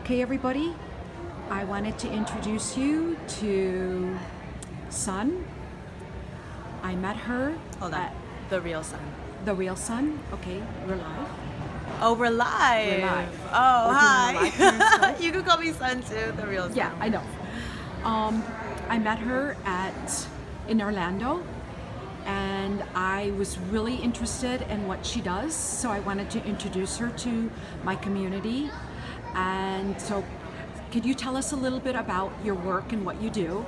Okay, everybody, I wanted to introduce you to Sun. I met her Hold on. at The real Sun. the real Sun. Okay, we're live. Oh, we're live. We're live. Oh, We're doing a live Periscope. hi. You can call me Sun too. The real Sun. Yeah, I know. I met her in Orlando, and I was really interested in what she does, so I wanted to introduce her to my community. And so, could you tell us a little bit about your work and what you do?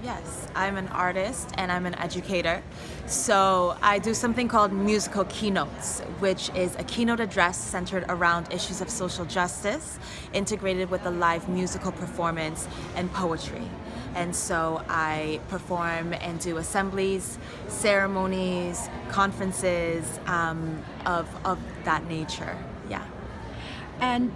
Yes, I'm an artist and I'm an educator. So I do something called musical keynotes, which is a keynote address centered around issues of social justice, integrated with a live musical performance and poetry. And so I perform and do assemblies, ceremonies, conferences of that nature. Yeah. And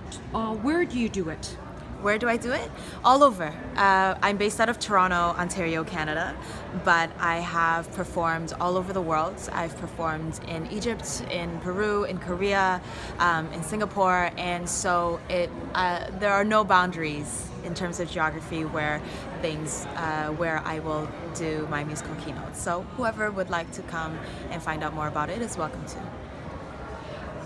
where do you do it? Where do I do it? All over. I'm based out of Toronto, Ontario, Canada, but I have performed all over the world. I've performed in Egypt, in Peru, in Korea, in Singapore, and so there are no boundaries in terms of geography where I will do my musical keynotes. So whoever would like to come and find out more about it is welcome to.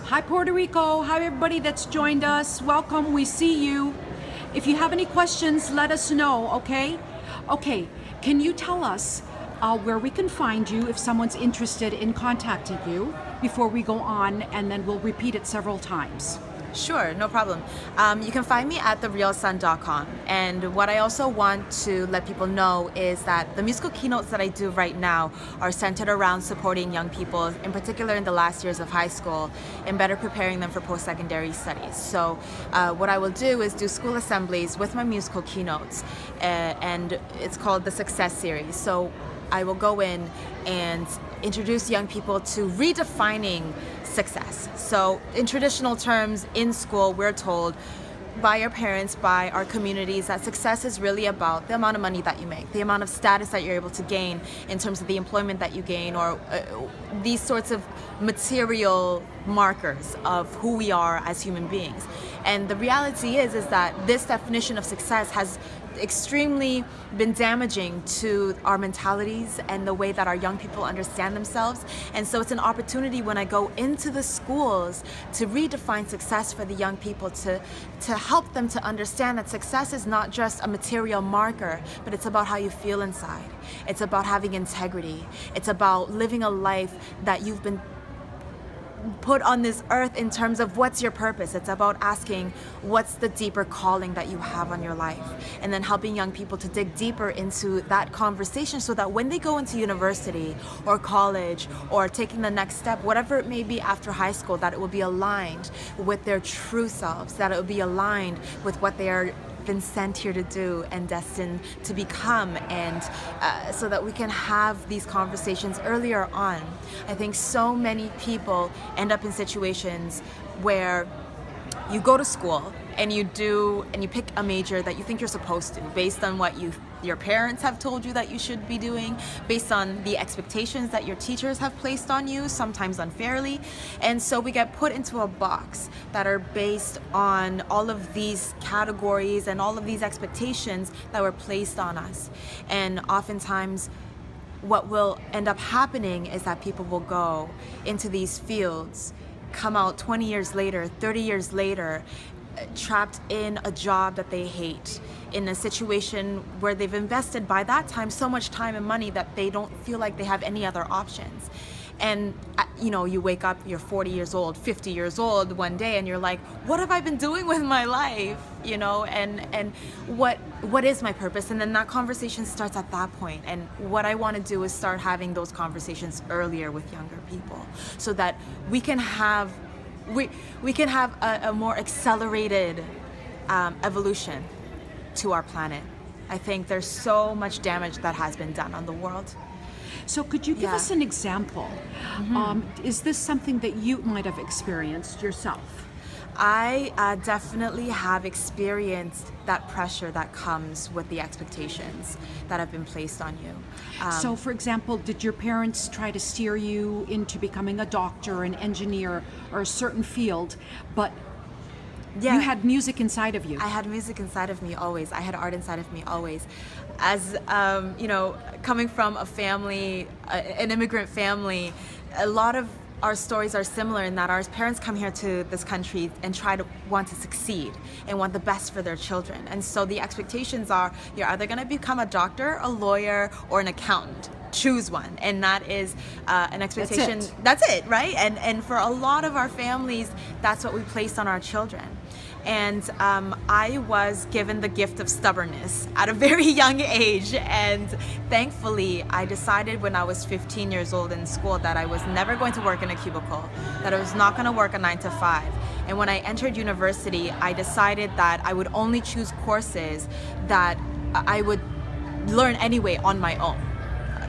Hi, Puerto Rico. Hi, everybody that's joined us. Welcome. We see you. If you have any questions, let us know, okay? Okay, can you tell us where we can find you if someone's interested in contacting you before we go on, and then we'll repeat it several times? Sure, no problem. You can find me at therealsun.com. And what I also want to let people know is that the musical keynotes that I do right now are centered around supporting young people, in particular in the last years of high school, and better preparing them for post-secondary studies. So what I will do is do school assemblies with my musical keynotes, and it's called the Success Series. So I will go in and introduce young people to redefining success. So in traditional terms, in school, we're told by our parents, by our communities, that success is really about the amount of money that you make, the amount of status that you're able to gain in terms of the employment that you gain, or these sorts of material markers of who we are as human beings. And the reality is that this definition of success has extremely been damaging to our mentalities and the way that our young people understand themselves. And so it's an opportunity when I go into the schools to redefine success for the young people, to help them to understand that success is not just a material marker, but it's about how you feel inside. It's about having integrity. It's about living a life that you've been put on this earth in terms of what's your purpose. It's about asking what's the deeper calling that you have on your life, and then helping young people to dig deeper into that conversation so that when they go into university or college or taking the next step, whatever it may be after high school, that it will be aligned with their true selves, that it will be aligned with what they are been sent here to do and destined to become, and so that we can have these conversations earlier on. I think so many people end up in situations where you go to school and you pick a major that you think you're supposed to, based on what your parents have told you that you should be doing, based on the expectations that your teachers have placed on you, sometimes unfairly. And so we get put into a box that are based on all of these categories and all of these expectations that were placed on us. And oftentimes what will end up happening is that people will go into these fields, come out 20 years later, 30 years later, trapped in a job that they hate, in a situation where they've invested by that time so much time and money that they don't feel like they have any other options. And you wake up, you're 40 years old, 50 years old one day, and you're like, what have I been doing with my life? And what is my purpose? And then that conversation starts at that point. And what I want to do is start having those conversations earlier with younger people, so that we can have a more accelerated evolution to our planet. I think there's so much damage that has been done on the world. So could you give us an example? Mm-hmm. Is this something that you might have experienced yourself? I definitely have experienced that pressure that comes with the expectations that have been placed on you. So, for example, did your parents try to steer you into becoming a doctor, an engineer, or a certain field, but Yeah. You had music inside of you. I had music inside of me always. I had art inside of me always. As coming from a family, an immigrant family, a lot of our stories are similar in that our parents come here to this country and want to succeed and want the best for their children. And so the expectations are you're either going to become a doctor, a lawyer, or an accountant. Choose one, and that is an expectation. That's it, right? And for a lot of our families, that's what we place on our children. And I was given the gift of stubbornness at a very young age, and thankfully I decided when I was 15 years old in school that I was never going to work in a cubicle, that I was not going to work a 9 to 5. And when I entered university, I decided that I would only choose courses that I would learn anyway on my own,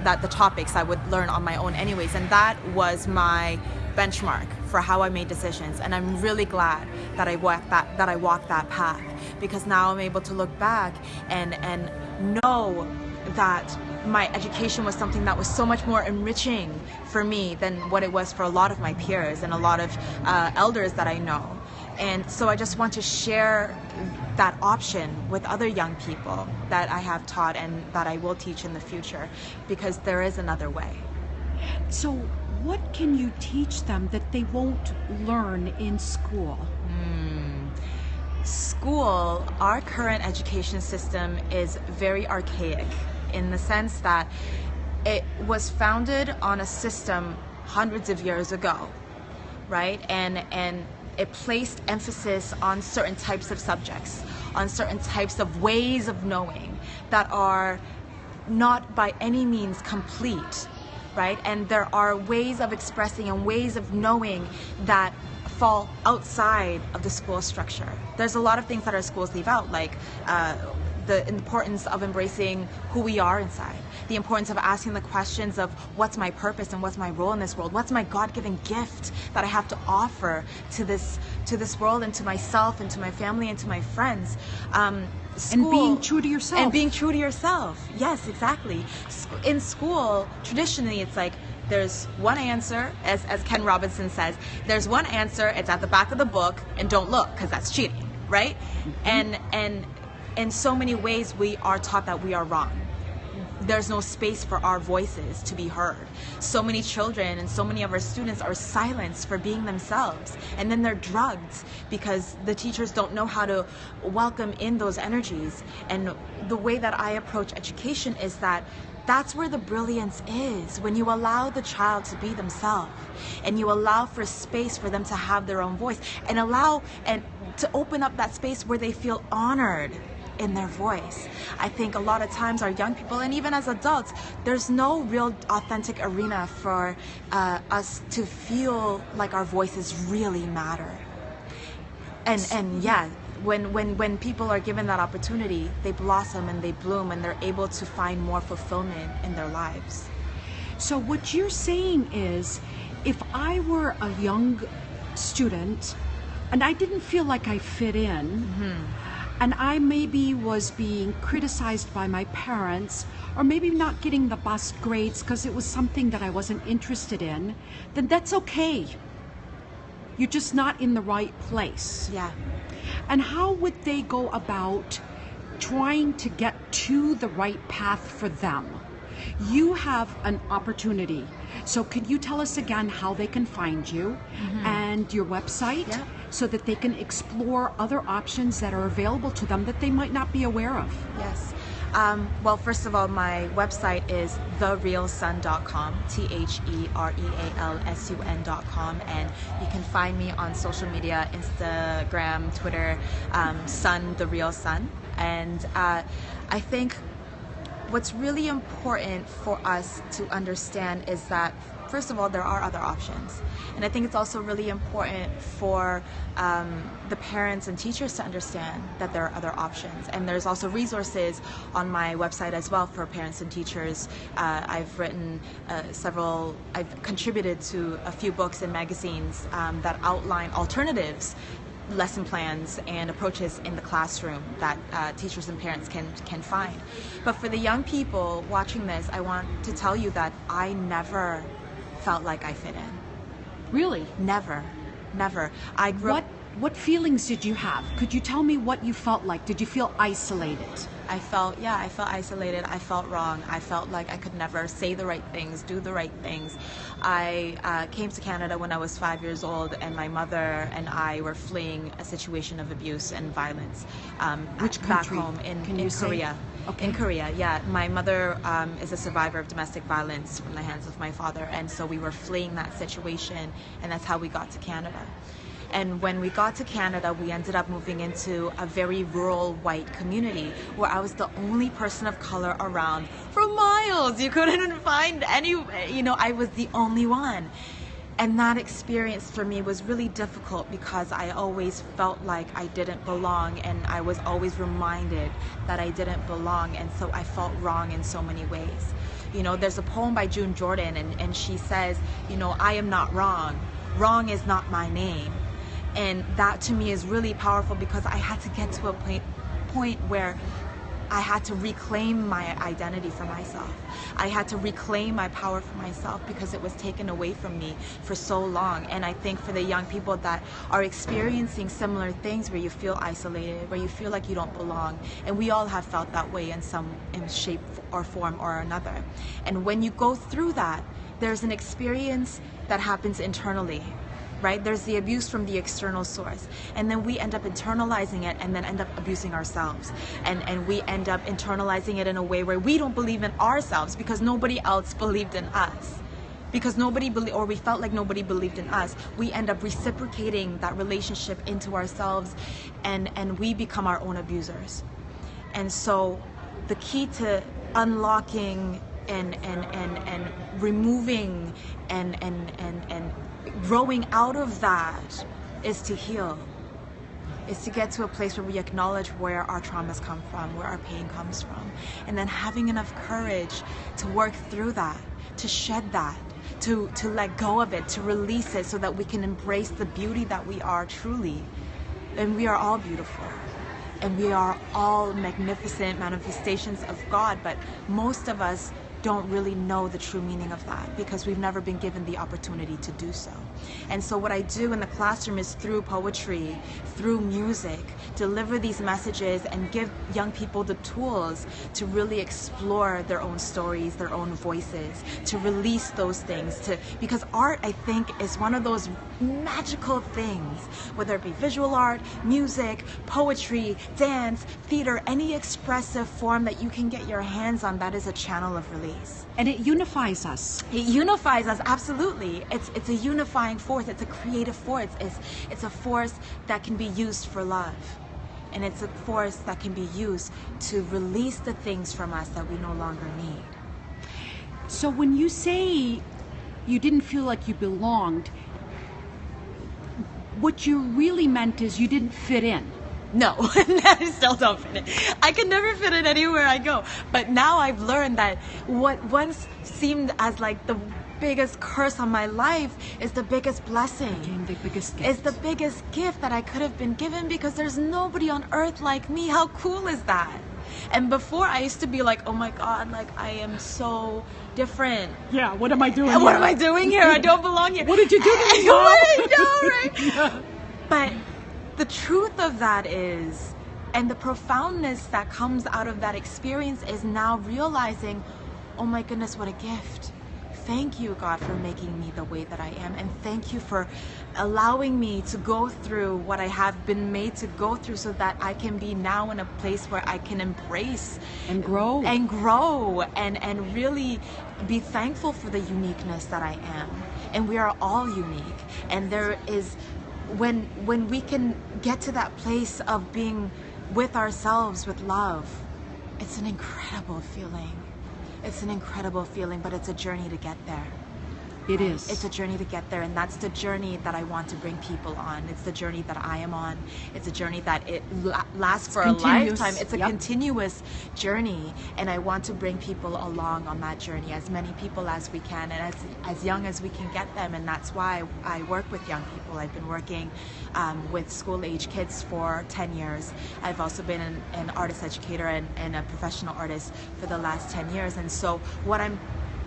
that the topics I would learn on my own anyways, and that was my benchmark for how I made decisions. And I'm really glad that I walked that path, because now I'm able to look back and know that my education was something that was so much more enriching for me than what it was for a lot of my peers and a lot of elders that I know. And so I just want to share that option with other young people that I have taught and that I will teach in the future, because there is another way. So what can you teach them that they won't learn in school? School, our current education system is very archaic in the sense that it was founded on a system hundreds of years ago, right? And it placed emphasis on certain types of subjects, on certain types of ways of knowing that are not by any means complete, right? And there are ways of expressing and ways of knowing that fall outside of the school structure. There's a lot of things that our schools leave out, like the importance of embracing who we are inside, the importance of asking the questions of what's my purpose and what's my role in this world, what's my God-given gift that I have to offer to this world and to myself and to my family and to my friends. And being true to yourself. And being true to yourself. Yes, exactly. In school, traditionally, it's like there's one answer, as Ken Robinson says, there's one answer, it's at the back of the book, and don't look, because that's cheating, right? Mm-hmm. And in so many ways, we are taught that we are wrong. There's no space for our voices to be heard. So many children and so many of our students are silenced for being themselves, and then they're drugged because the teachers don't know how to welcome in those energies. And the way that I approach education is that that's where the brilliance is, when you allow the child to be themselves and you allow for space for them to have their own voice, and allow and to open up that space where they feel honored in their voice. I think a lot of times our young people, and even as adults, there's no real authentic arena for us to feel like our voices really matter. And yeah, when people are given that opportunity, they blossom and they bloom and they're able to find more fulfillment in their lives. So what you're saying is, if I were a young student and I didn't feel like I fit in, and I maybe was being criticized by my parents, or maybe not getting the best grades because it was something that I wasn't interested in, then that's okay. You're just not in the right place. Yeah. And how would they go about trying to get to the right path for them? You have an opportunity. So could you tell us again how they can find you and your website? Yeah. So that they can explore other options that are available to them that they might not be aware of? Yes. Well, first of all, my website is therealsun.com, TheRealsun.com, and you can find me on social media, Instagram, Twitter, Sun, The Real Sun. And I think what's really important for us to understand is that, first of all, there are other options. And I think it's also really important for the parents and teachers to understand that there are other options. And there's also resources on my website as well for parents and teachers. I've written I've contributed to a few books and magazines that outline alternatives, lesson plans and approaches in the classroom that teachers and parents can find. But for the young people watching this, I want to tell you that I never felt like I fit in. Really? Never. I grew up. What feelings did you have? Could you tell me what you felt like? Did you feel isolated? I felt isolated. I felt wrong. I felt like I could never say the right things, do the right things. I came to Canada when I was 5 years old, and my mother and I were fleeing a situation of abuse and violence. Which back country? home Can you in say? Korea. Okay. In Korea, yeah. My mother is a survivor of domestic violence from the hands of my father, and so we were fleeing that situation, and that's how we got to Canada. And when we got to Canada, we ended up moving into a very rural white community where I was the only person of color around for miles. You couldn't find any, I was the only one. And that experience for me was really difficult because I always felt like I didn't belong, and I was always reminded that I didn't belong, and so I felt wrong in so many ways. There's a poem by June Jordan, and she says, I am not wrong. Wrong is not my name. And that to me is really powerful because I had to get to a point where I had to reclaim my identity for myself. I had to reclaim my power for myself because it was taken away from me for so long. And I think for the young people that are experiencing similar things where you feel isolated, where you feel like you don't belong, and we all have felt that way in shape or form or another. And when you go through that, there's an experience that happens internally. Right? There's the abuse from the external source, and then we end up internalizing it and then end up abusing ourselves, and we end up internalizing it in a way where we don't believe in ourselves because nobody else believed in us, because we felt like nobody believed in us. We end up reciprocating that relationship into ourselves, and we become our own abusers. And so the key to unlocking and removing and growing out of that is to heal, is to get to a place where we acknowledge where our traumas come from, where our pain comes from, and then having enough courage to work through that, to shed that, to let go of it, to release it so that we can embrace the beauty that we are truly. And we are all beautiful, and we are all magnificent manifestations of God, but most of us don't really know the true meaning of that because we've never been given the opportunity to do so. And so what I do in the classroom is through poetry, through music, deliver these messages and give young people the tools to really explore their own stories, their own voices, to release those things, because art, I think, is one of those magical things, whether it be visual art, music, poetry, dance, theater, any expressive form that you can get your hands on, that is a channel of release. And it unifies us. It unifies us, absolutely. It's a unifying force. It's a creative force. It's a force that can be used for love. And it's a force that can be used to release the things from us that we no longer need. So when you say you didn't feel like you belonged, what you really meant is you didn't fit in. No, I still don't fit in. I can never fit in anywhere I go. But now I've learned that what once seemed as like the biggest curse on my life is the biggest blessing. Became the biggest gift. It's the biggest gift that I could have been given because there's nobody on earth like me. How cool is that? And before I used to be like, oh my God, like I am so different. Yeah, what am I doing What here? am I doing here? I don't belong here. What did you do to me, Mom? I know, right? But the truth of that is, and the profoundness that comes out of that experience is now realizing, oh my goodness, what a gift. Thank you, God, for making me the way that I am. And thank you for allowing me to go through what I have been made to go through so that I can be now in a place where I can embrace And grow. And really be thankful for the uniqueness that I am. And we are all unique. And there is, when we can get to that place of being with ourselves with love, it's an incredible feeling. It's an incredible feeling, but it's a journey to get there. It is. It's a journey to get there, and that's the journey that I want to bring people on. It's the journey that I am on. It's a journey that it lasts for a lifetime. It's a continuous journey, and I want to bring people along on that journey, as many people as we can, and as young as we can get them. And that's why I work with young people. I've been working with school-age kids for 10 years. I've also been an artist educator and a professional artist for the last 10 years. And so what I'm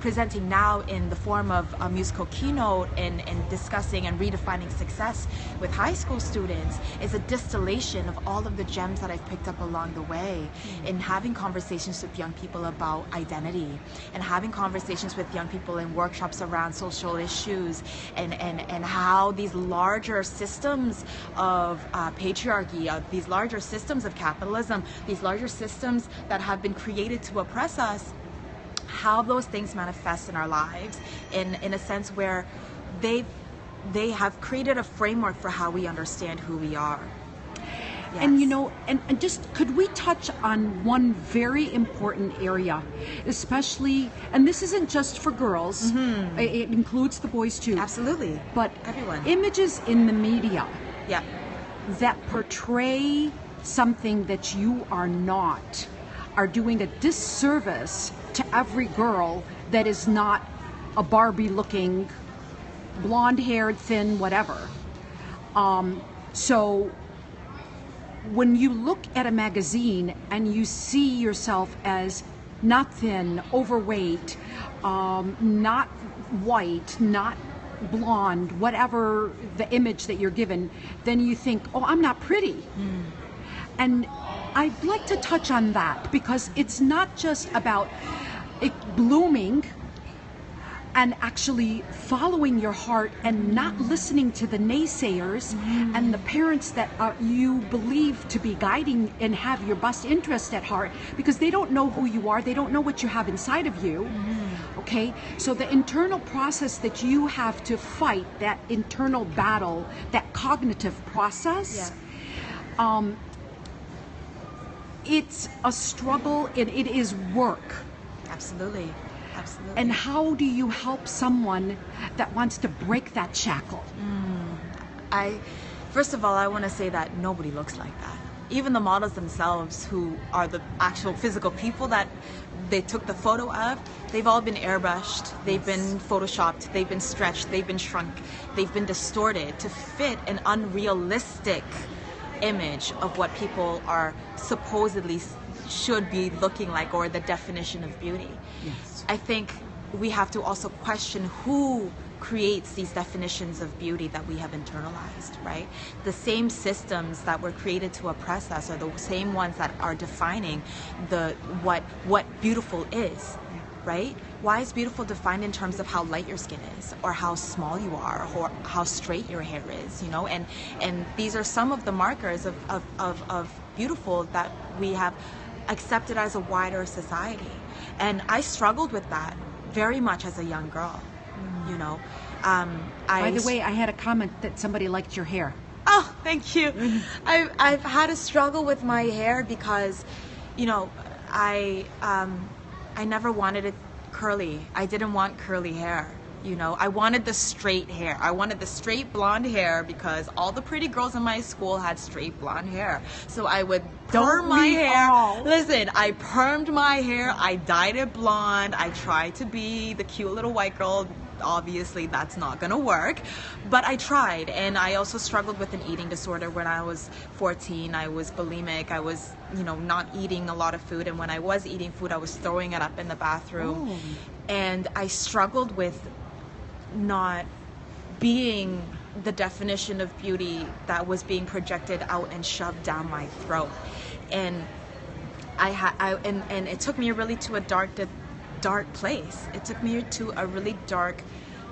presenting now in the form of a musical keynote and discussing and redefining success with high school students is a distillation of all of the gems that I've picked up along the way in having conversations with young people about identity, and having conversations with young people in workshops around social issues, and how these larger systems of patriarchy, these larger systems of capitalism, these larger systems that have been created to oppress us, how those things manifest in our lives in a sense where they have created a framework for how we understand who we are. Yes. And you know, and just could we touch on one very important area, especially, and this isn't just for girls, it includes the boys too. Absolutely. But everyone. Images in the media Yeah. that portray something that you are not are doing a disservice to every girl that is not a Barbie looking, blonde haired, thin, whatever. So when you look at a magazine and you see yourself as not thin, overweight, not white, not blonde, whatever the image that you're given, then you think, oh, I'm not pretty. And I'd like to touch on that, because it's not just about it blooming and actually following your heart and not listening to the naysayers and the parents that you believe to be guiding and have your best interest at heart, because they don't know who you are, they don't know what you have inside of you. Okay, so the internal process that you have to fight, that internal battle, that cognitive process, it's a struggle and it is work. Absolutely. Absolutely. And how do you help someone that wants to break that shackle? First of all, I want to say that nobody looks like that. Even the models themselves, who are the actual physical people that they took the photo of, they've all been airbrushed, they've been photoshopped, they've been stretched, they've been shrunk, they've been distorted to fit an unrealistic image of what people are supposedly should be looking like, or the definition of beauty. Yes. I think we have to also question who creates these definitions of beauty that we have internalized, right? The same systems that were created to oppress us are the same ones that are defining what beautiful is, right? Why is beautiful defined in terms of how light your skin is, or how small you are, or how straight your hair is, you know? And these are some of the markers of beautiful that we have accepted as a wider society. And I struggled with that very much as a young girl, you know. By the way, I had a comment that somebody liked your hair. Oh, thank you. I've had a struggle with my hair because, you know, I never wanted it curly. I didn't want curly hair. You know, I wanted the straight hair. I wanted the straight blonde hair because all the pretty girls in my school had straight blonde hair. So I would perm my hair. Listen, I permed my hair. I dyed it blonde. I tried to be the cute little white girl. Obviously, that's not gonna work, but I tried. And I also struggled with an eating disorder. When I was 14, I was bulimic. I was, you know, not eating a lot of food. And when I was eating food, I was throwing it up in the bathroom. Oh. And I struggled with not being the definition of beauty that was being projected out and shoved down my throat. And and it took me really to a dark place. It took me to a really dark,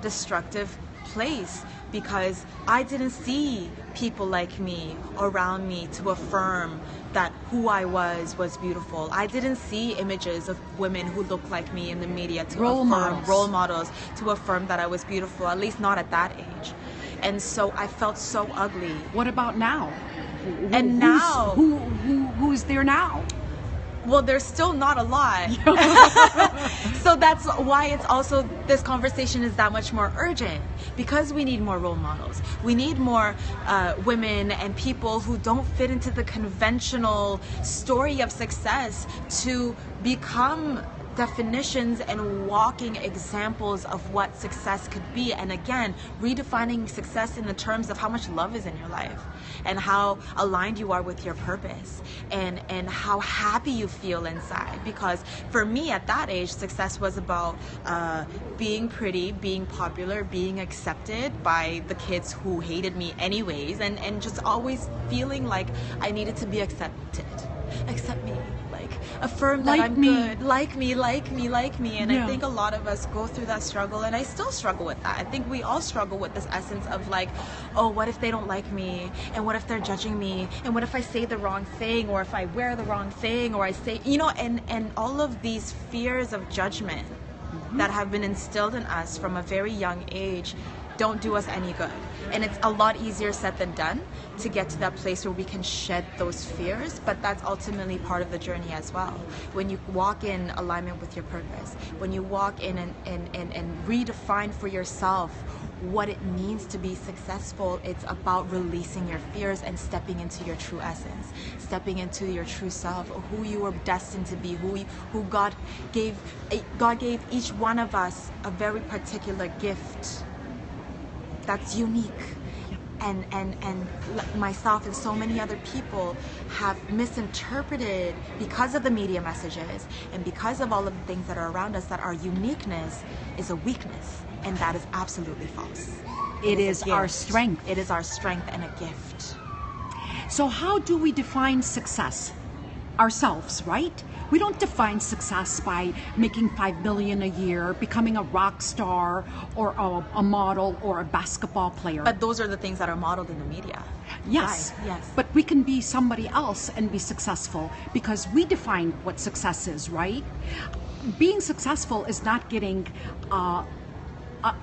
destructive place, because I didn't see people like me around me to affirm that who I was beautiful. I didn't see images of women who looked like me in the media to role models to affirm that I was beautiful, at least not at that age. And so I felt so ugly. What about now? Who's there now? Well, there's still not a lot. So that's why it's also, this conversation is that much more urgent, because we need more role models. We need more women and people who don't fit into the conventional story of success to become definitions and walking examples of what success could be. And again, redefining success in the terms of how much love is in your life and how aligned you are with your purpose and how happy you feel inside. Because for me at that age, success was about being pretty, being popular, being accepted by the kids who hated me anyways, and just always feeling like I needed to be accepted. Accept me, like affirm that I'm good, like me. And I think a lot of us go through that struggle, and I still struggle with that. I think we all struggle with this essence of like, oh, what if they don't like me, and what if they're judging me, and what if I say the wrong thing, or if I wear the wrong thing, or I say, and all of these fears of judgment that have been instilled in us from a very young age don't do us any good. And it's a lot easier said than done to get to that place where we can shed those fears, but that's ultimately part of the journey as well. When you walk in alignment with your purpose, when you walk in and redefine for yourself what it means to be successful, it's about releasing your fears and stepping into your true essence, stepping into your true self, who you were destined to be, who God gave each one of us a very particular gift that's unique. And myself and so many other people have misinterpreted, because of the media messages and because of all of the things that are around us, that our uniqueness is a weakness, and that is absolutely false. It is our strength. It is our strength and a gift. So how do we define success? Ourselves, right? We don't define success by making $5 million a year, becoming a rock star, or a model, or a basketball player. But those are the things that are modeled in the media. Yes. Right. Yes. But we can be somebody else and be successful because we define what success is, right? Being successful is not getting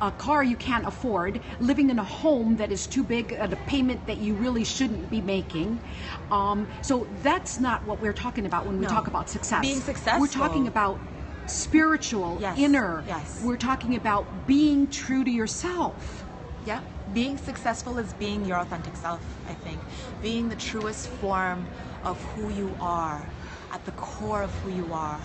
a car you can't afford, living in a home that is too big at a payment that you really shouldn't be making. So that's not what we're talking about when we talk about success. Being successful. We're talking about spiritual, inner. Yes. We're talking about being true to yourself. Yeah. Being successful is being your authentic self, I think. Being the truest form of who you are, at the core of who you are.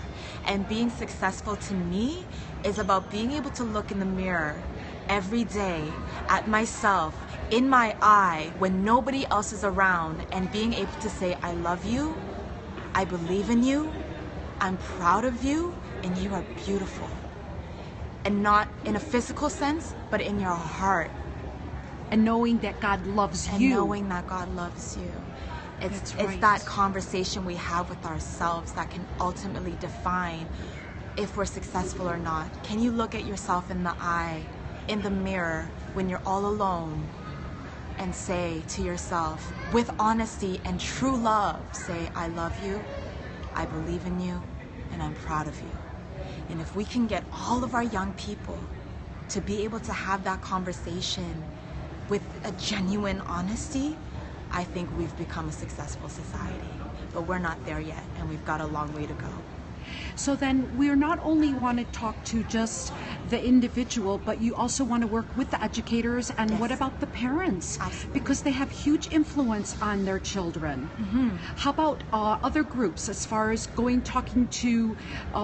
And being successful to me is about being able to look in the mirror every day at myself, in my eye, when nobody else is around, and being able to say, I love you, I believe in you, I'm proud of you, and you are beautiful. And not in a physical sense, but in your heart. And knowing that God loves And you. knowing that God loves you. That's It's right. that conversation we have with ourselves that can ultimately define if we're successful or not. Can you look at yourself in the eye, in the mirror, when you're all alone, and say to yourself, with honesty and true love, say, I love you, I believe in you, and I'm proud of you. And if we can get all of our young people to be able to have that conversation with a genuine honesty, I think we've become a successful society. But we're not there yet, and we've got a long way to go. So then we're not only want to talk to just the individual, but you also want to work with the educators, and Yes. what about the parents? Absolutely. Because they have huge influence on their children. How about other groups as far as talking to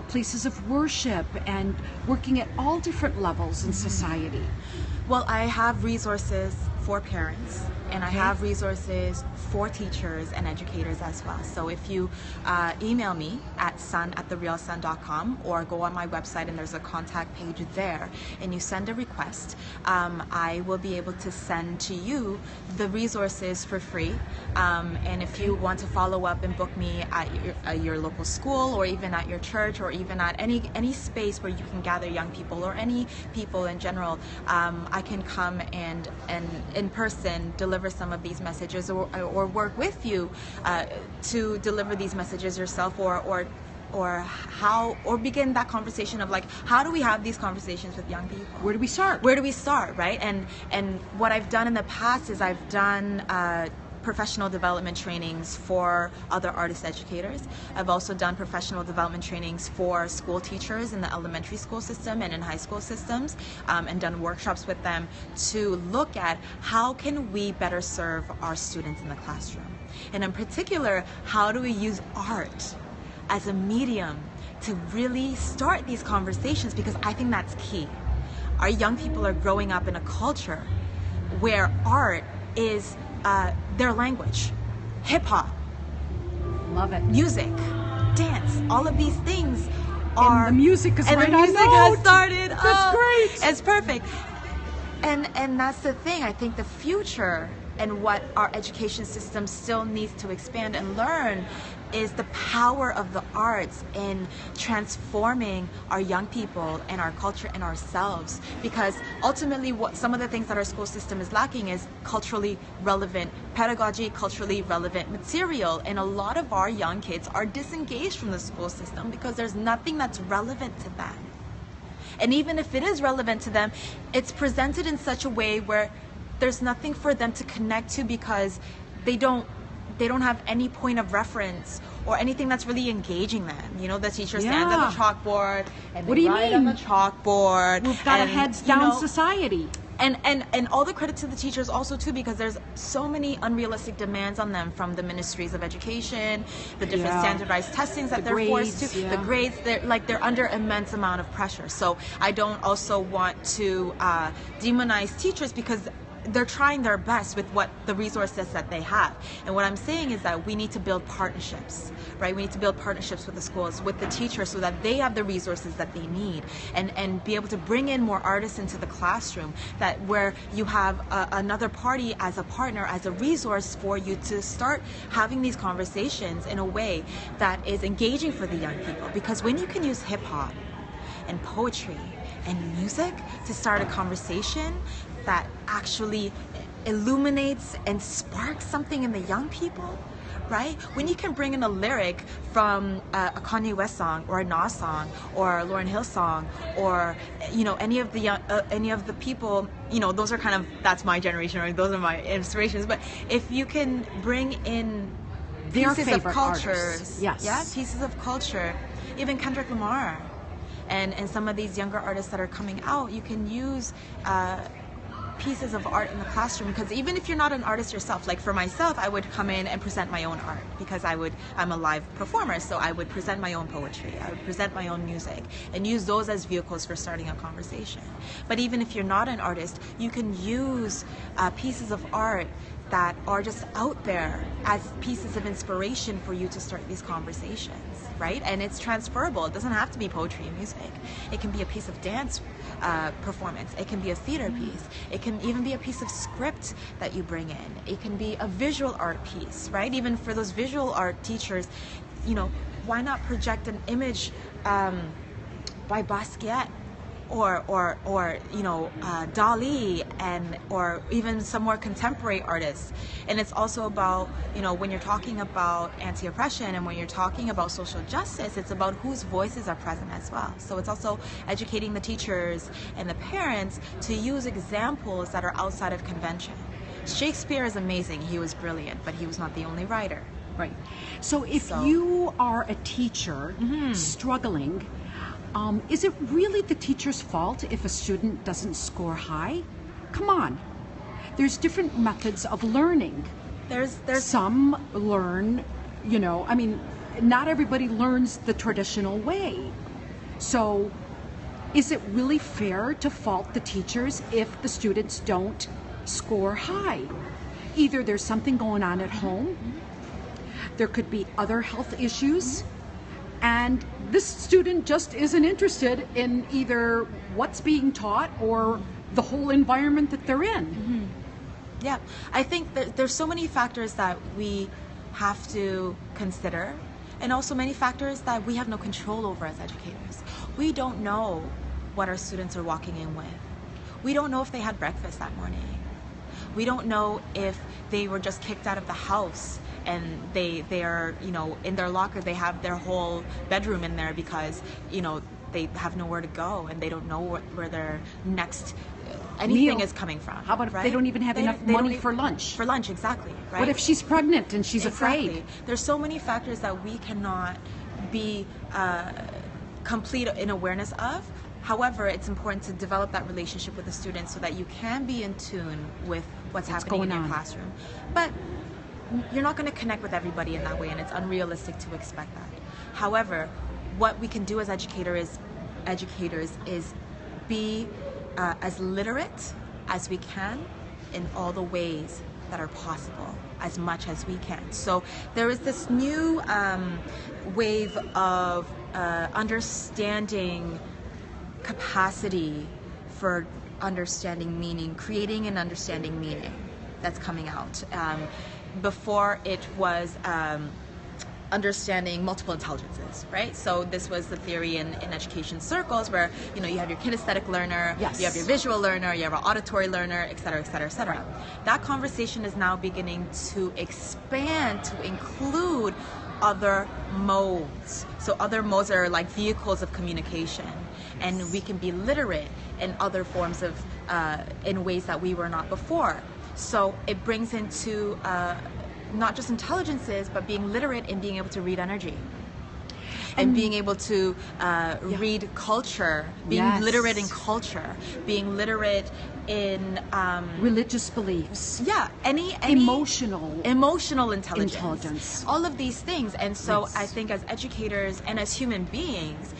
places of worship and working at all different levels in society? Well, I have resources for parents, and I have resources for teachers and educators as well. So if you email me at sun@therealsun.com, or go on my website and there's a contact page there, and you send a request, I will be able to send to you the resources for free. And if you want to follow up and book me at your local school, or even at your church, or even at any space where you can gather young people, or any people in general, I can come and in person deliver some of these messages, or work with you to deliver these messages yourself, or begin that conversation of like, how do we have these conversations with young people? Where do we start? Where do we start, right? And what I've done in the past is I've done professional development trainings for other artist educators. I've also done professional development trainings for school teachers in the elementary school system and in high school systems, and done workshops with them to look at how can we better serve our students in the classroom. And in particular, how do we use art as a medium to really start these conversations, because I think that's key. Our young people are growing up in a culture where art is their language. Hip hop, Love it. music, dance, all of these things And the music is and right the on music note. has started. That's great. It's perfect. And that's the thing. I think the future and what our education system still needs to expand and learn is the power of the arts in transforming our young people and our culture and ourselves. Because ultimately, what some of the things that our school system is lacking is culturally relevant pedagogy, culturally relevant material. And a lot of our young kids are disengaged from the school system because there's nothing that's relevant to them. And even if it is relevant to them, it's presented in such a way where there's nothing for them to connect to, because they don't have any point of reference or anything that's really engaging them. You know, the teacher stands at the chalkboard and What they do you write mean? on the chalkboard. We've got a and, heads you down know, society. and all the credit to the teachers also too, because there's so many unrealistic demands on them from the ministries of education, the different standardized testings that they're forced to, the grades. They're under immense amount of pressure. So I don't also want to demonize teachers, because they're trying their best with what the resources that they have. And what I'm saying is that we need to build partnerships, right? We need to build partnerships with the schools, with the teachers, so that they have the resources that they need, and be able to bring in more artists into the classroom, that where you have another party as a partner, as a resource for you to start having these conversations in a way that is engaging for the young people. Because when you can use hip hop and poetry and music to start a conversation that actually illuminates and sparks something in the young people, right? When you can bring in a lyric from a Kanye West song or a Nas song or a Lauryn Hill song, or any of the people, those are kind of, that's my generation, or those are my inspirations. But if you can bring in Their pieces of favorite cultures, artists. pieces of culture, even Kendrick Lamar, and some of these younger artists that are coming out, you can use pieces of art in the classroom. Because even if you're not an artist yourself, like for myself, I would come in and present my own art, because I'm a live performer, so I would present my own poetry, I would present my own music, and use those as vehicles for starting a conversation. But even if you're not an artist, you can use pieces of art that are just out there as pieces of inspiration for you to start these conversations, right? And it's transferable. It doesn't have to be poetry and music. It can be a piece of dance performance. It can be a theater piece. It can even be a piece of script that you bring in. It can be a visual art piece, right? Even for those visual art teachers, why not project an image by Basquiat, or Dali, or even some more contemporary artists. And it's also about, when you're talking about anti-oppression and when you're talking about social justice, it's about whose voices are present as well. So it's also educating the teachers and the parents to use examples that are outside of convention. Shakespeare is amazing. He was brilliant, but he was not the only writer. Right. So if you are a teacher struggling, is it really the teacher's fault if a student doesn't score high? Come on. There's different methods of learning. There's Some learn, not everybody learns the traditional way. So is it really fair to fault the teachers if the students don't score high? Either there's something going on at home, there could be other health issues, and this student just isn't interested in either what's being taught or the whole environment that they're in. Yeah, I think that there's so many factors that we have to consider, and also many factors that we have no control over as educators. We don't know what our students are walking in with. We don't know if they had breakfast that morning. We don't know if they were just kicked out of the house and they are, in their locker, they have their whole bedroom in there because, they have nowhere to go and they don't know where their next anything Meal is coming from. How about if right? they don't even have enough they money don't for lunch? For lunch, exactly. Right? What if she's pregnant and she's Exactly. afraid? There's so many factors that we cannot be complete in awareness of. However, it's important to develop that relationship with the students so that you can be in tune with what's happening in your classroom. But you're not going to connect with everybody in that way, and it's unrealistic to expect that. However, what we can do as educators is be as literate as we can in all the ways that are possible, as much as we can. So there is this new wave of understanding capacity for understanding meaning, creating and understanding meaning that's coming out. Before it was understanding multiple intelligences, right? So this was the theory in education circles where, you know, you have your kinesthetic learner, Yes. you have your visual learner, you have an auditory learner, et cetera, et cetera, et cetera. That conversation is now beginning to expand to include other modes. So other modes are like vehicles of communication, and we can be literate in other forms of, in ways that we were not before. So it brings into not just intelligences, but being literate in being able to read energy. And being able to read culture, being Yes. literate in culture, being literate in Religious beliefs. any Emotional intelligence, all of these things. And so Yes. I think as educators and as human beings,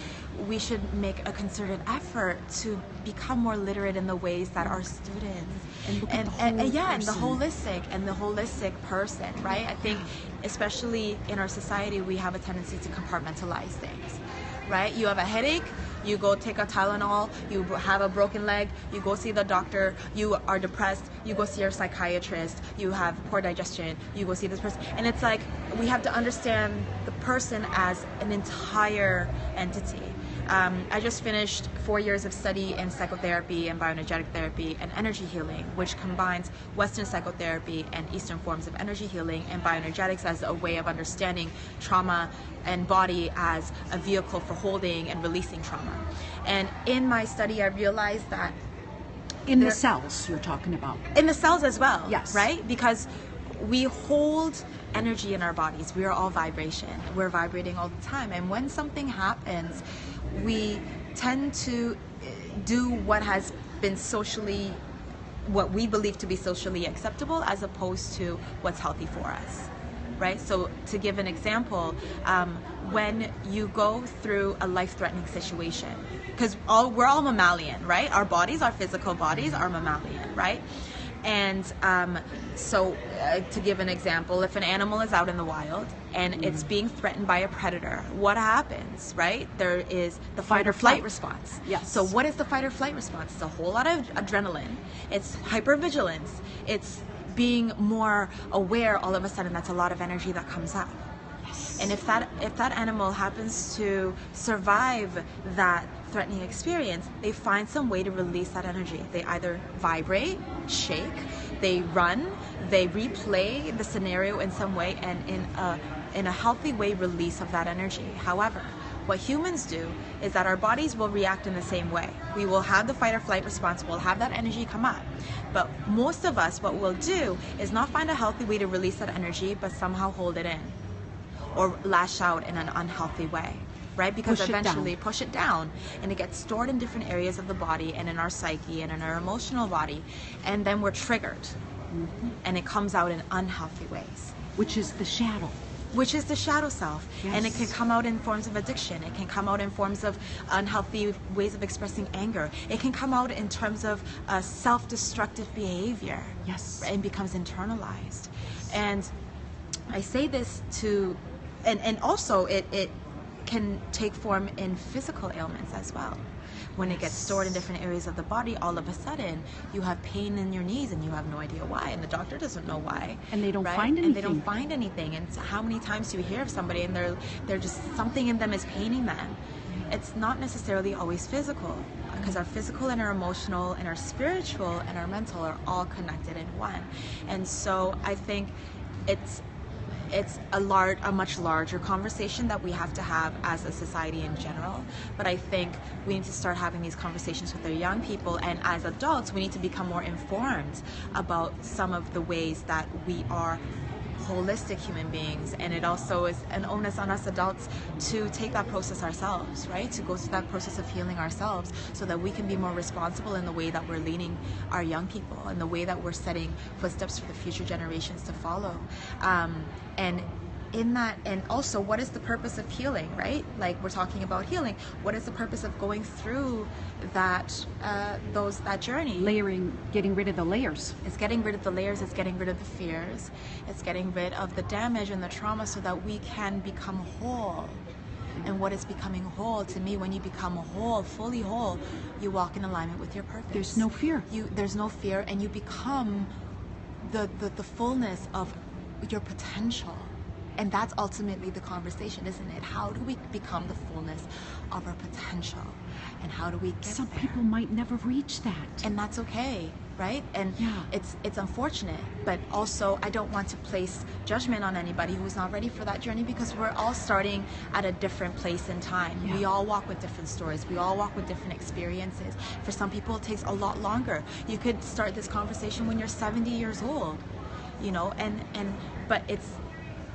we should make a concerted effort to become more literate in the ways that our students And look at the and whole yeah, and person. the holistic person, right? I think especially in our society, we have a tendency to compartmentalize things, right? You have a headache, you go take a Tylenol. You have a broken leg, you go see the doctor. You are depressed, you go see your psychiatrist. You have poor digestion, you go see this person. And it's like we have to understand the person as an entire entity. I just finished 4 years of study in psychotherapy and bioenergetic therapy and energy healing, which combines Western psychotherapy and Eastern forms of energy healing and bioenergetics as a way of understanding trauma and body as a vehicle for holding and releasing trauma. And in my study, I realized that In the cells you're talking about. in the cells as well, Yes. right? Because we hold energy in our bodies. We are all vibration. We're vibrating all the time. And when something happens, we tend to do what has been what we believe to be socially acceptable as opposed to what's healthy for us, right? So to give an example, when you go through a life-threatening situation, because we're all mammalian, right? Our bodies, our physical bodies are mammalian, right? And so to give an example, if an animal is out in the wild and it's being threatened by a predator, what happens, right? There is the fight or flight response. Yes. So what is the fight or flight response? It's a whole lot of adrenaline. It's hypervigilance. It's being more aware all of a sudden. That's a lot of energy that comes up. And if that animal happens to survive that threatening experience, they find some way to release that energy. They either vibrate, shake, they run, they replay the scenario in some way, and in a healthy way release of that energy. However, what humans do is that our bodies will react in the same way. We will have the fight or flight response, we'll have that energy come up. But most of us, what we'll do is not find a healthy way to release that energy, but somehow hold it in or lash out in an unhealthy way, right? Because eventually push it down, and it gets stored in different areas of the body and in our psyche and in our emotional body, and then we're triggered, and it comes out in unhealthy ways. Which is the shadow. Which is the shadow self. Yes. And it can come out in forms of addiction. It can come out in forms of unhealthy ways of expressing anger. It can come out in terms of self-destructive behavior. Yes. And becomes internalized. And I say this to, and also it can take form in physical ailments as well. When it gets stored in different areas of the body, all of a sudden you have pain in your knees and you have no idea why, and the doctor doesn't know why. And they don't right? find anything. And they don't find anything. And so how many times do you hear of somebody and they're just, something in them is paining them? It's not necessarily always physical, because our physical and our emotional and our spiritual and our mental are all connected in one. And so I think it's a much larger conversation that we have to have as a society in general. But I think we need to start having these conversations with our young people, and as adults we need to become more informed about some of the ways that we are holistic human beings. And it also is an onus on us adults to take that process ourselves, right? To go through that process of healing ourselves, so that we can be more responsible in the way that we're leading our young people, and the way that we're setting footsteps for the future generations to follow. And in that, and also, what is the purpose of healing, right? Like, we're talking about healing. What is the purpose of going through that that journey? Layering, getting rid of the layers. It's getting rid of the layers, it's getting rid of the fears, it's getting rid of the damage and the trauma so that we can become whole. And what is becoming whole to me? When you become whole, fully whole, you walk in alignment with your purpose. There's no fear. There's no fear, and you become the fullness of your potential. And that's ultimately the conversation, isn't it? How do we become the fullness of our potential? And how do we get Some there? people might never reach that. And that's okay, right? And Yeah. it's unfortunate, but also I don't want to place judgment on anybody who's not ready for that journey, because we're all starting at a different place in time. Yeah. We all walk with different stories. We all walk with different experiences. For some people, it takes a lot longer. You could start this conversation when you're 70 years old, you know,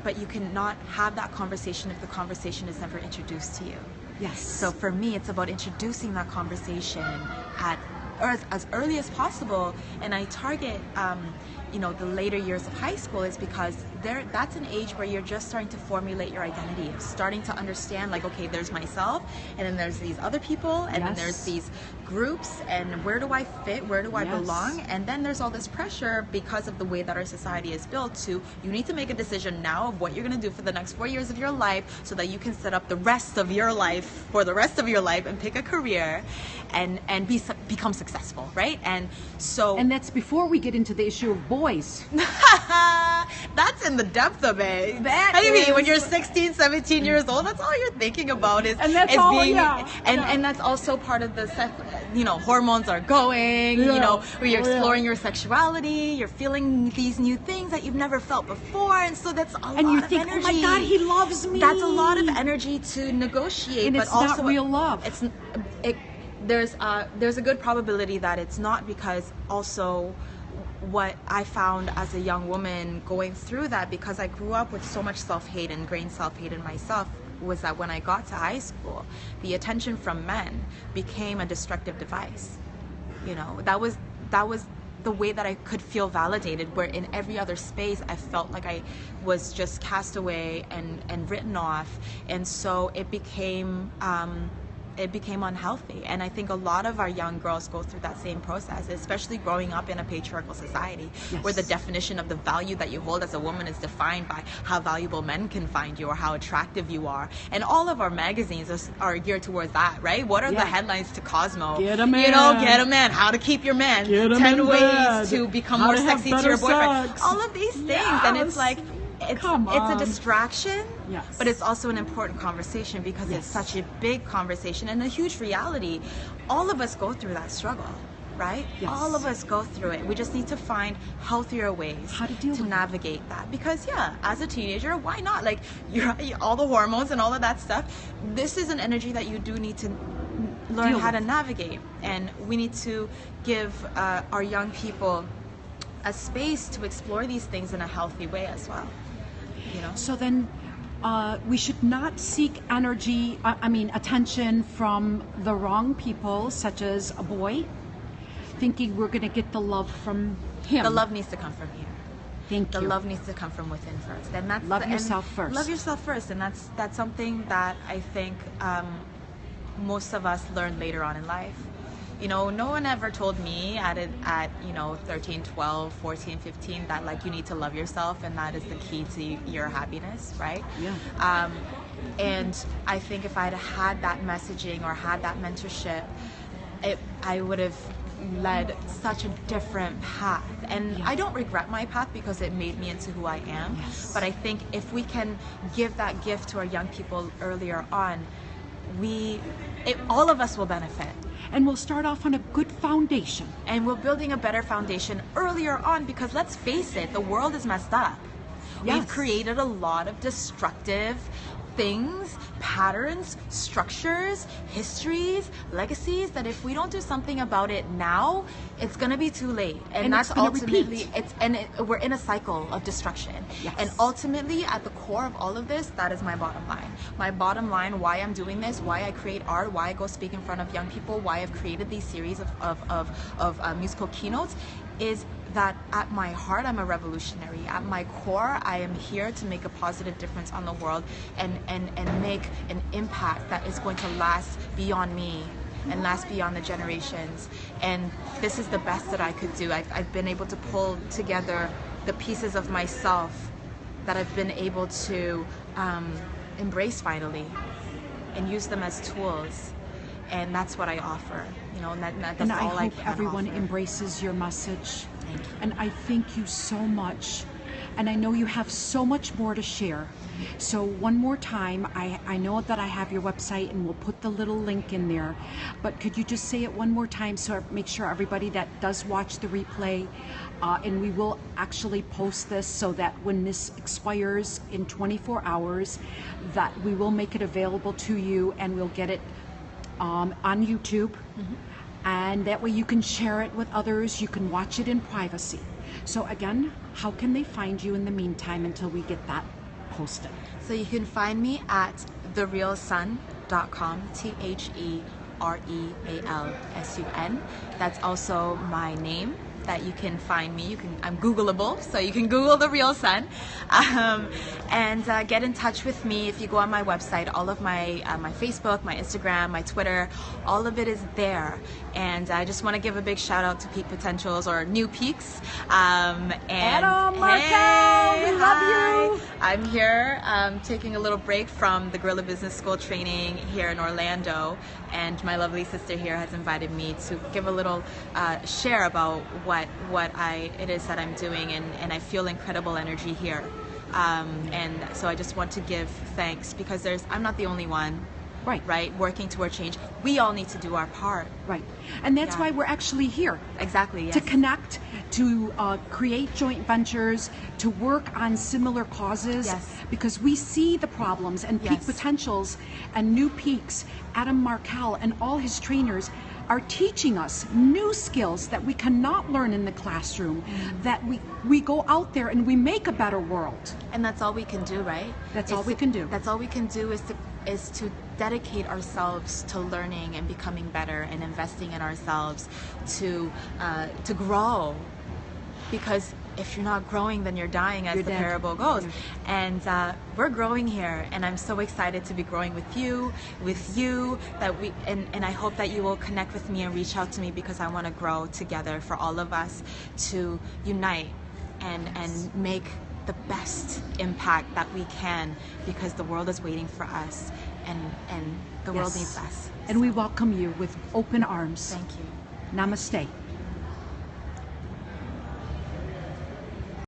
but you cannot have that conversation if the conversation is never introduced to you. Yes. So for me, it's about introducing that conversation as early as possible, and I target the later years of high school, is because that's an age where you're just starting to formulate your identity, starting to understand, like, okay, there's myself, and then there's these other people, and then there's these groups, and where do I fit, where do I belong? And then there's all this pressure because of the way that our society is built to, you need to make a decision now of what you're going to do for the next 4 years of your life so that you can set up the rest of your life for the rest of your life and pick a career and become successful, right? And that's before we get into the issue of boys. That's in the depth of it. I mean, when you're 16, 17 years old, that's all you're thinking about is and that's and that's also part of the hormones are going, where you're exploring your sexuality, you're feeling these new things that you've never felt before, and so that's a lot you of think, energy. oh my God, he loves me. That's a lot of energy to negotiate, and but it's also not real love. There's a good probability that it's not, because also what I found as a young woman going through that, because I grew up with so much self-hate, ingrained self-hate in myself, was that when I got to high school, the attention from men became a destructive device. That was the way that I could feel validated, where in every other space I felt like I was just cast away and written off, and so it became unhealthy. And I think a lot of our young girls go through that same process, especially growing up in a patriarchal society, where the definition of the value that you hold as a woman is defined by how valuable men can find you or how attractive you are. And all of our magazines are geared towards that, right? What are the headlines to Cosmo? Get a man. Get a man. How to keep your man. 10 ways to become more sexy to your boyfriend. Sex. All of these things. And it's like, it's a distraction, but it's also an important conversation, because it's such a big conversation and a huge reality. All of us go through that struggle, right? Yes. All of us go through it. We just need to find healthier ways to navigate that. Because as a teenager, why not? Like, you're all the hormones and all of that stuff. This is an energy that you do need to learn how to navigate, and we need to give our young people a space to explore these things in a healthy way as well. So then we should not seek attention from the wrong people, such as a boy, thinking we're going to get the love from him. The love needs to come from here. Thank you. The love needs to come from within first, and that's love yourself first. Love yourself first, and that's something that I think most of us learn later on in life. No one ever told me at 13, 12, 14, 15 that, like, you need to love yourself and that is the key to your happiness, right? Yeah. And I think if I'd had that messaging or had that mentorship, I would have led such a different path. And I don't regret my path, because it made me into who I am. Yes. But I think if we can give that gift to our young people earlier on, all of us will benefit. And we'll start off on a good foundation. And we're building a better foundation earlier on, because let's face it, the world is messed up. Yes. We've created a lot of destructive things, patterns, structures, histories, legacies, that if we don't do something about it now, it's going to be too late. And that's ultimately we're in a cycle of destruction. Yes. And ultimately, at the core of all of this, that is my bottom line. My bottom line, why I'm doing this, why I create art, why I go speak in front of young people, why I've created these series of musical keynotes, is that at my heart, I'm a revolutionary. At my core, I am here to make a positive difference on the world and make an impact that is going to last beyond me and last beyond the generations. And this is the best that I could do. I've been able to pull together the pieces of myself that I've been able to embrace finally and use them as tools. And that's what I offer, you know, and that's And all I I hope can everyone offer. embraces your message. Thank you. And I thank you so much. And I know you have so much more to share. So one more time, I know that I have your website and we'll put the little link in there, but could you just say it one more time so I make sure everybody that does watch the replay, and we will actually post this so that when this expires in 24 hours, that we will make it available to you and we'll get it on YouTube. And that way you can share it with others, you can watch it in privacy. So again, how can they find you in the meantime until we get that posted? So you can find me at therealsun.com, TheRealsun. That's also my name that you can find me. I'm Googleable, so you can Google The Real Sun, and get in touch with me. If you go on my website, all of my my Facebook, my Instagram, my Twitter, all of it is there. And I just want to give a big shout out to Peak Potentials, or New Peaks. And Adam Markel, we love you. I'm here taking a little break from the Guerrilla Business School training here in Orlando, and my lovely sister here has invited me to give a little share about what it is that I'm doing, and I feel incredible energy here. And so I just want to give thanks, because I'm not the only one. Right, working toward change. We all need to do our part. Right, and that's why we're actually here. Exactly, yes. To connect, to create joint ventures, to work on similar causes. Yes. Because we see the problems, and Peak Potentials and New Peaks, Adam Markel and all his trainers are teaching us new skills that we cannot learn in the classroom, that we go out there and we make a better world. And that's all we can do, right? That's all we can do. That's all we can do is to dedicate ourselves to learning and becoming better and investing in ourselves to grow. Because if you're not growing, then you're dying, as the parable goes. And we're growing here, and I'm so excited to be growing with you, and I hope that you will connect with me and reach out to me, because I want to grow together, for all of us to unite and make the best impact that we can, because the world is waiting for us, and the world needs us. And we welcome you with open arms. Thank you. Namaste.